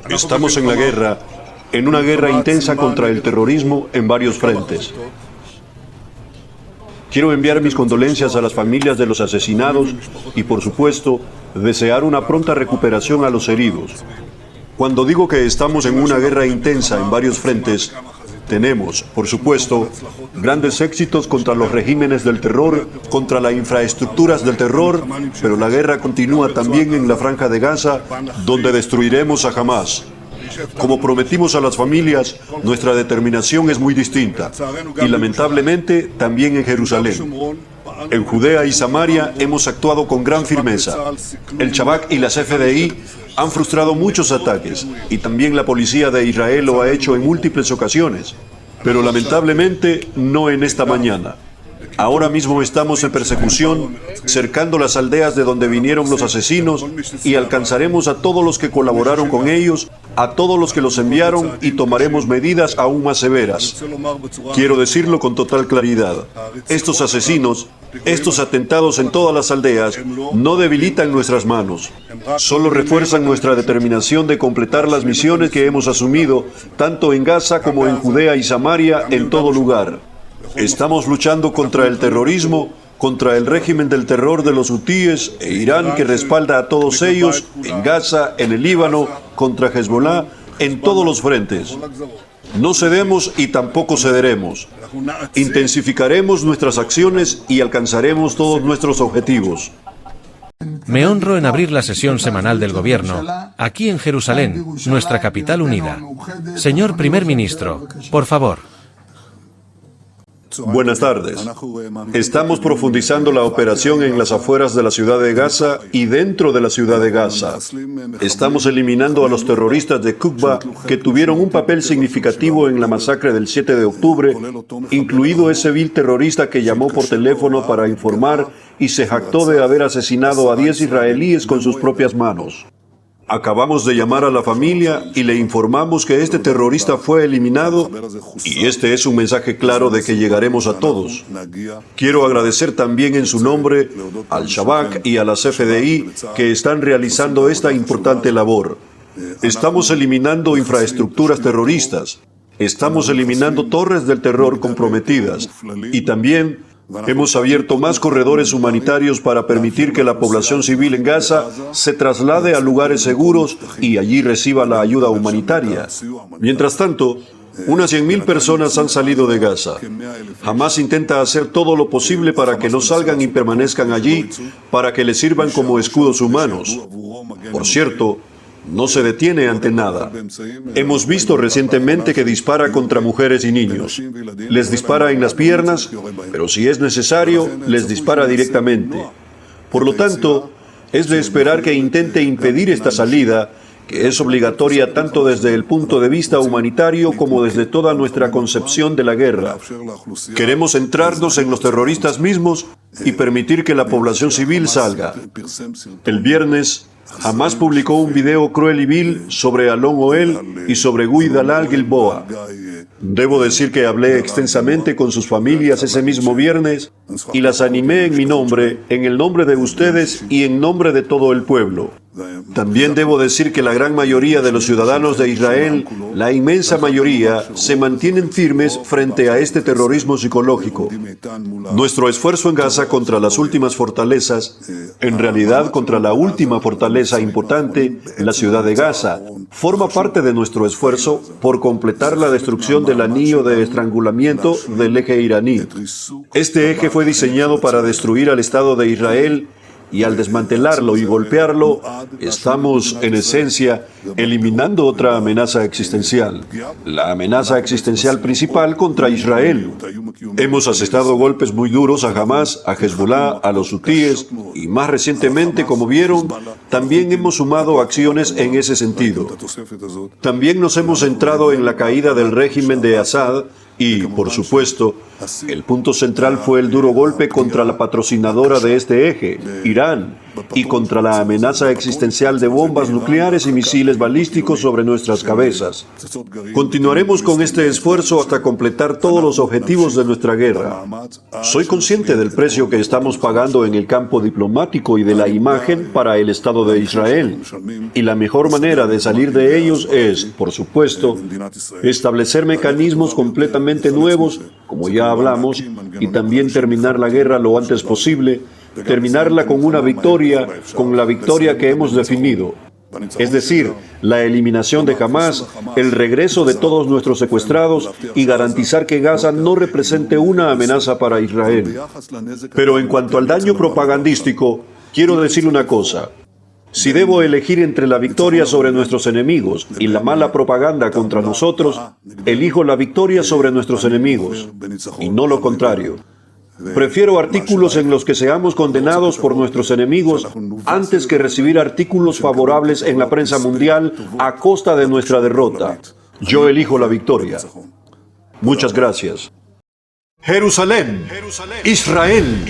Estamos en la guerra, en una guerra intensa contra el terrorismo en varios frentes. Quiero enviar mis condolencias a las familias de los asesinados y, por supuesto, desear una pronta recuperación a los heridos. Cuando digo que estamos en una guerra intensa en varios frentes, tenemos, por supuesto, grandes éxitos contra los regímenes del terror, contra las infraestructuras del terror, pero la guerra continúa también en la Franja de Gaza, donde destruiremos a Hamás. Como prometimos a las familias, nuestra determinación es muy distinta, y lamentablemente también en Jerusalén. En Judea y Samaria hemos actuado con gran firmeza. El Shabak y las FDI han frustrado muchos ataques, y también la policía de Israel lo ha hecho en múltiples ocasiones, pero lamentablemente no en esta mañana. Ahora mismo estamos en persecución, cercando las aldeas de donde vinieron los asesinos, y alcanzaremos a todos los que colaboraron con ellos, a todos los que los enviaron, y tomaremos medidas aún más severas. Quiero decirlo con total claridad. Estos asesinos, estos atentados en todas las aldeas, no debilitan nuestras manos. Solo refuerzan nuestra determinación de completar las misiones que hemos asumido, tanto en Gaza como en Judea y Samaria, en todo lugar. Estamos luchando contra el terrorismo, contra el régimen del terror de los hutíes e Irán, que respalda a todos ellos, en Gaza, en el Líbano, contra Hezbollah, en todos los frentes. No cedemos y tampoco cederemos. Intensificaremos nuestras acciones y alcanzaremos todos nuestros objetivos. Me honro en abrir la sesión semanal del Gobierno, aquí en Jerusalén, nuestra capital unida. Señor Primer Ministro, por favor. Buenas tardes. Estamos profundizando la operación en las afueras de la ciudad de Gaza y dentro de la ciudad de Gaza. Estamos eliminando a los terroristas de Qubba que tuvieron un papel significativo en la masacre del 7 de octubre, incluido ese vil terrorista que llamó por teléfono para informar y se jactó de haber asesinado a 10 israelíes con sus propias manos. Acabamos de llamar a la familia y le informamos que este terrorista fue eliminado, y este es un mensaje claro de que llegaremos a todos. Quiero agradecer también en su nombre al Shabak y a las FDI que están realizando esta importante labor. Estamos eliminando infraestructuras terroristas, estamos eliminando torres del terror comprometidas, y también hemos abierto más corredores humanitarios para permitir que la población civil en Gaza se traslade a lugares seguros y allí reciba la ayuda humanitaria. Mientras tanto, unas 100.000 personas han salido de Gaza. Hamás intenta hacer todo lo posible para que no salgan y permanezcan allí, para que les sirvan como escudos humanos. Por cierto, no se detiene ante nada. Hemos visto recientemente que dispara contra mujeres y niños. Les dispara en las piernas, pero si es necesario, les dispara directamente. Por lo tanto, es de esperar que intente impedir esta salida, que es obligatoria tanto desde el punto de vista humanitario como desde toda nuestra concepción de la guerra. Queremos centrarnos en los terroristas mismos y permitir que la población civil salga. El viernes, Hamás publicó un video cruel y vil sobre Alon Oel y sobre Guy Dalal Gilboa. Debo decir que hablé extensamente con sus familias ese mismo viernes y las animé en mi nombre, en el nombre de ustedes y en nombre de todo el pueblo. También debo decir que la gran mayoría de los ciudadanos de Israel, la inmensa mayoría, se mantienen firmes frente a este terrorismo psicológico. Nuestro esfuerzo en Gaza contra las últimas fortalezas, en realidad contra la última fortaleza importante, la ciudad de Gaza, forma parte de nuestro esfuerzo por completar la destrucción del anillo de estrangulamiento del eje iraní. Este eje fue diseñado para destruir al Estado de Israel, y al desmantelarlo y golpearlo, estamos, en esencia, eliminando otra amenaza existencial, la amenaza existencial principal contra Israel. Hemos asestado golpes muy duros a Hamás, a Hezbollah, a los hutíes, y más recientemente, como vieron, también hemos sumado acciones en ese sentido. También nos hemos centrado en la caída del régimen de Assad, y, por supuesto, el punto central fue el duro golpe contra la patrocinadora de este eje, Irán, y contra la amenaza existencial de bombas nucleares y misiles balísticos sobre nuestras cabezas. Continuaremos con este esfuerzo hasta completar todos los objetivos de nuestra guerra. Soy consciente del precio que estamos pagando en el campo diplomático y de la imagen para el Estado de Israel. Y la mejor manera de salir de ellos es, por supuesto, establecer mecanismos completamente nuevos, como ya hablamos, y también terminar la guerra lo antes posible, terminarla con una victoria, con la victoria que hemos definido. Es decir, la eliminación de Hamás, el regreso de todos nuestros secuestrados y garantizar que Gaza no represente una amenaza para Israel. Pero en cuanto al daño propagandístico, quiero decir una cosa. Si debo elegir entre la victoria sobre nuestros enemigos y la mala propaganda contra nosotros, elijo la victoria sobre nuestros enemigos, y no lo contrario. Prefiero artículos en los que seamos condenados por nuestros enemigos antes que recibir artículos favorables en la prensa mundial a costa de nuestra derrota. Yo elijo la victoria. Muchas gracias. Jerusalén, Israel.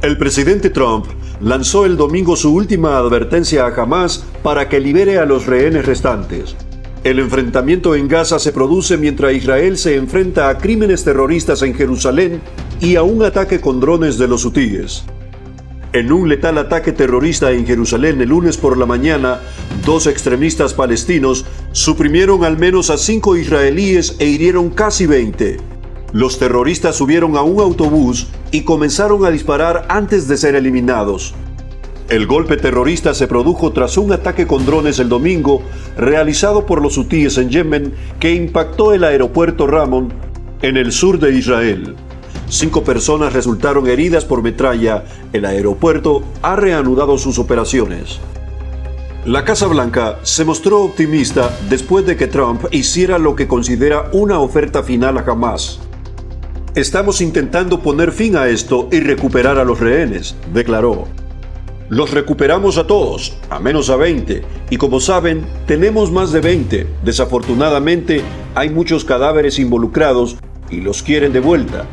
El presidente Trump lanzó el domingo su última advertencia a Hamás para que libere a los rehenes restantes. El enfrentamiento en Gaza se produce mientras Israel se enfrenta a crímenes terroristas en Jerusalén y a un ataque con drones de los hutíes. En un letal ataque terrorista en Jerusalén el lunes por la mañana, 2 extremistas palestinos suprimieron al menos a 5 israelíes e hirieron casi 20. Los terroristas subieron a un autobús y comenzaron a disparar antes de ser eliminados. El golpe terrorista se produjo tras un ataque con drones el domingo realizado por los hutíes en Yemen que impactó el aeropuerto Ramon en el sur de Israel. 5 personas resultaron heridas por metralla. El aeropuerto ha reanudado sus operaciones. La Casa Blanca se mostró optimista después de que Trump hiciera lo que considera una oferta final a Hamás. Estamos intentando poner fin a esto y recuperar a los rehenes, declaró. Los recuperamos a todos, a menos a 20, y como saben, tenemos más de 20. Desafortunadamente, hay muchos cadáveres involucrados y los quieren de vuelta.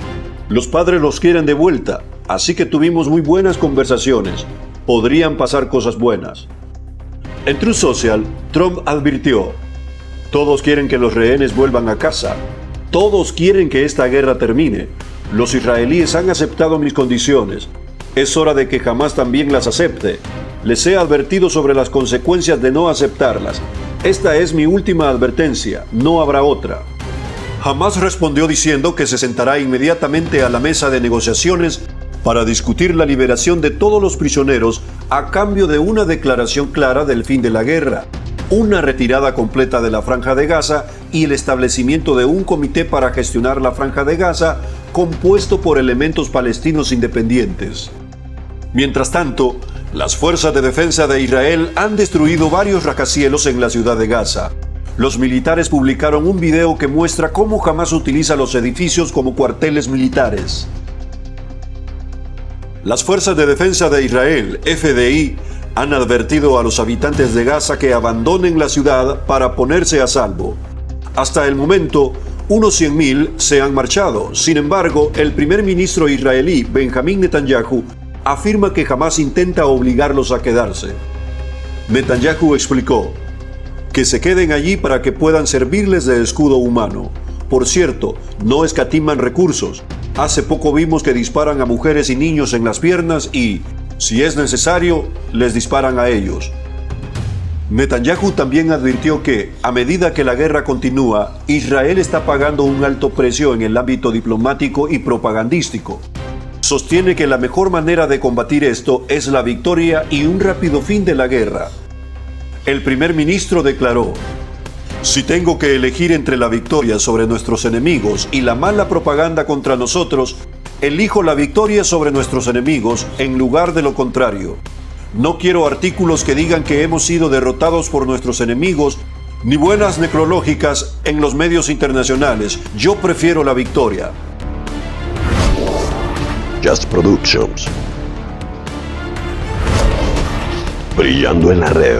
Los padres los quieren de vuelta, así que tuvimos muy buenas conversaciones. Podrían pasar cosas buenas. En Truth Social, Trump advirtió: todos quieren que los rehenes vuelvan a casa. Todos quieren que esta guerra termine. Los israelíes han aceptado mis condiciones. Es hora de que Hamás también las acepte. Les he advertido sobre las consecuencias de no aceptarlas. Esta es mi última advertencia, no habrá otra. Hamás respondió diciendo que se sentará inmediatamente a la mesa de negociaciones para discutir la liberación de todos los prisioneros a cambio de una declaración clara del fin de la guerra, una retirada completa de la Franja de Gaza y el establecimiento de un comité para gestionar la Franja de Gaza compuesto por elementos palestinos independientes. Mientras tanto, las fuerzas de defensa de Israel han destruido varios rascacielos en la ciudad de Gaza. Los militares publicaron un video que muestra cómo Hamás utiliza los edificios como cuarteles militares. Las fuerzas de defensa de Israel, FDI, han advertido a los habitantes de Gaza que abandonen la ciudad para ponerse a salvo. Hasta el momento, unos 100.000 se han marchado. Sin embargo, el primer ministro israelí, Benjamín Netanyahu, afirma que Hamás intenta obligarlos a quedarse. Netanyahu explicó: que se queden allí para que puedan servirles de escudo humano. Por cierto, no escatiman recursos. Hace poco vimos que disparan a mujeres y niños en las piernas y, si es necesario, les disparan a ellos. Netanyahu también advirtió que, a medida que la guerra continúa, Israel está pagando un alto precio en el ámbito diplomático y propagandístico. Sostiene que la mejor manera de combatir esto es la victoria y un rápido fin de la guerra. El primer ministro declaró: si tengo que elegir entre la victoria sobre nuestros enemigos y la mala propaganda contra nosotros, elijo la victoria sobre nuestros enemigos en lugar de lo contrario. No quiero artículos que digan que hemos sido derrotados por nuestros enemigos, ni buenas necrológicas en los medios internacionales. Yo prefiero la victoria. Just Productions. Brillando en la red.